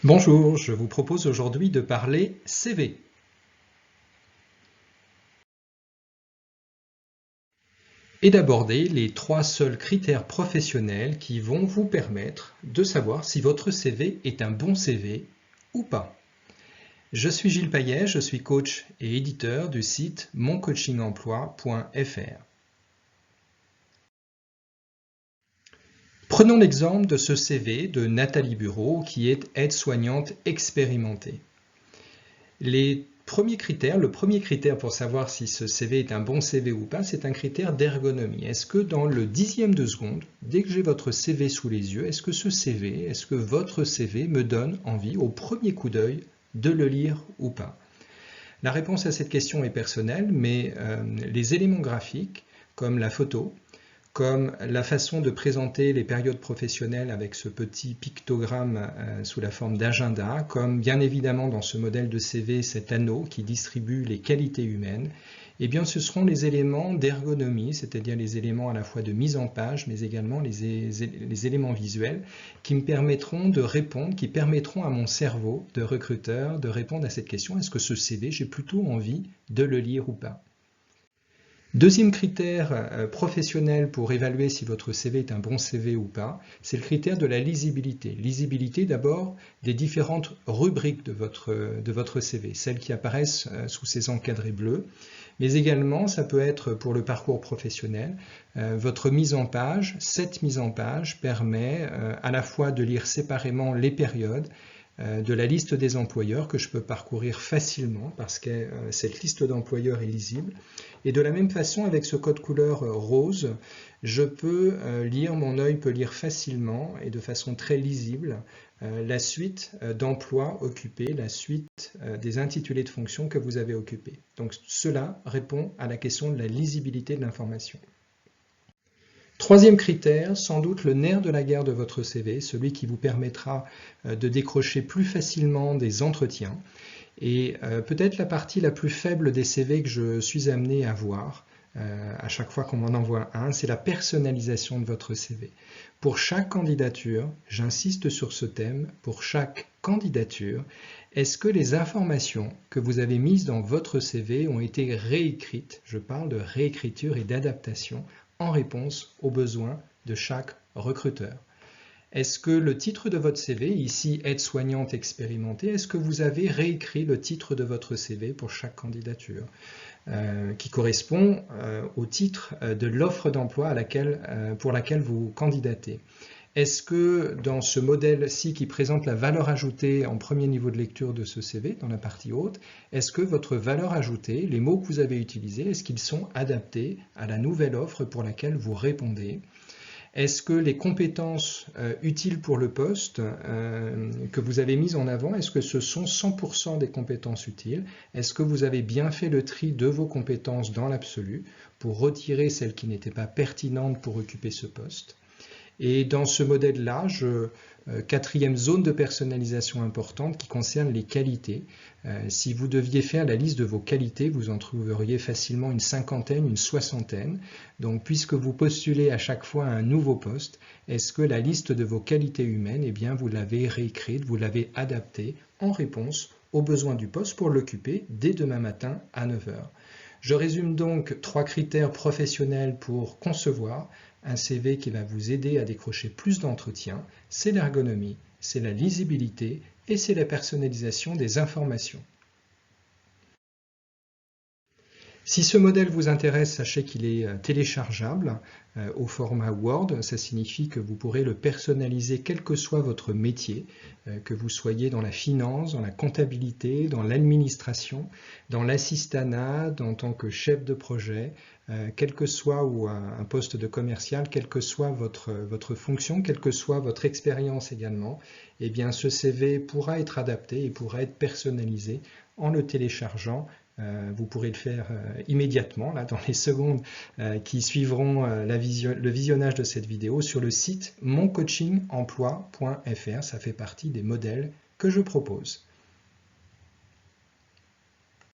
Bonjour, je vous propose aujourd'hui de parler CV. Et d'aborder les 3 seuls critères professionnels qui vont vous permettre de savoir si votre CV est un bon CV ou pas. Je suis Gilles Payet, je suis coach et éditeur du site moncoachingemploi.fr. Prenons l'exemple de ce CV de Nathalie Bureau qui est aide-soignante expérimentée. Le premier critère pour savoir si ce CV est un bon CV ou pas, c'est un critère d'ergonomie. Est-ce que dans le dixième de seconde, dès que j'ai votre CV sous les yeux, est-ce que votre CV me donne envie, au premier coup d'œil, de le lire ou pas? La réponse à cette question est personnelle, mais les éléments graphiques, comme la photo, comme la façon de présenter les périodes professionnelles avec ce petit pictogramme sous la forme d'agenda, comme bien évidemment dans ce modèle de CV cet anneau qui distribue les qualités humaines, eh bien ce seront les éléments d'ergonomie, c'est-à-dire les éléments à la fois de mise en page, mais également les éléments visuels qui me permettront de répondre, qui permettront à mon cerveau de recruteur de répondre à cette question, est-ce que ce CV, j'ai plutôt envie de le lire ou pas? Deuxième critère professionnel pour évaluer si votre CV est un bon CV ou pas, c'est le critère de la lisibilité. Lisibilité d'abord des différentes rubriques de votre CV, celles qui apparaissent sous ces encadrés bleus, mais également ça peut être pour le parcours professionnel, votre mise en page. Cette mise en page permet à la fois de lire séparément les périodes, de la liste des employeurs que je peux parcourir facilement parce que cette liste d'employeurs est lisible. Et de la même façon, avec ce code couleur rose, je peux lire, mon œil peut lire facilement et de façon très lisible la suite d'emplois occupés, la suite des intitulés de fonctions que vous avez occupés. Donc cela répond à la question de la lisibilité de l'information. Troisième critère, sans doute le nerf de la guerre de votre CV, celui qui vous permettra de décrocher plus facilement des entretiens. Et peut-être la partie la plus faible des CV que je suis amené à voir à chaque fois qu'on m'en envoie un, c'est la personnalisation de votre CV. Pour chaque candidature, j'insiste sur ce thème, pour chaque candidature, est-ce que les informations que vous avez mises dans votre CV ont été réécrites? Je parle de réécriture et d'adaptation en réponse aux besoins de chaque recruteur. Est-ce que le titre de votre CV, ici aide-soignante expérimentée, est-ce que vous avez réécrit le titre de votre CV pour chaque candidature qui correspond au titre de l'offre d'emploi pour laquelle vous candidatez? Est-ce que dans ce modèle-ci qui présente la valeur ajoutée en premier niveau de lecture de ce CV, dans la partie haute, est-ce que votre valeur ajoutée, les mots que vous avez utilisés, est-ce qu'ils sont adaptés à la nouvelle offre pour laquelle vous répondez? Est-ce que les compétences utiles pour le poste que vous avez mises en avant, est-ce que ce sont 100% des compétences utiles? Est-ce que vous avez bien fait le tri de vos compétences dans l'absolu pour retirer celles qui n'étaient pas pertinentes pour occuper ce poste? Et dans ce modèle-là, quatrième zone de personnalisation importante qui concerne les qualités. Si vous deviez faire la liste de vos qualités, vous en trouveriez facilement une cinquantaine, une soixantaine. Donc, puisque vous postulez à chaque fois à un nouveau poste, est-ce que la liste de vos qualités humaines, eh bien, vous l'avez réécrite, vous l'avez adaptée en réponse aux besoins du poste pour l'occuper dès demain matin à 9 h. Je résume donc 3 critères professionnels pour concevoir un CV qui va vous aider à décrocher plus d'entretiens, c'est l'ergonomie, c'est la lisibilité et c'est la personnalisation des informations. Si ce modèle vous intéresse, sachez qu'il est téléchargeable au format Word. Ça signifie que vous pourrez le personnaliser quel que soit votre métier, que vous soyez dans la finance, dans la comptabilité, dans l'administration, dans l'assistanat, en tant que chef de projet, quel que soit ou un poste de commercial, quelle que soit votre fonction, quelle que soit votre expérience également, eh bien ce CV pourra être adapté et pourra être personnalisé en le téléchargeant. Vous pourrez le faire immédiatement, là, dans les secondes qui suivront le visionnage de cette vidéo sur le site moncoachingemploi.fr. Ça fait partie des modèles que je propose.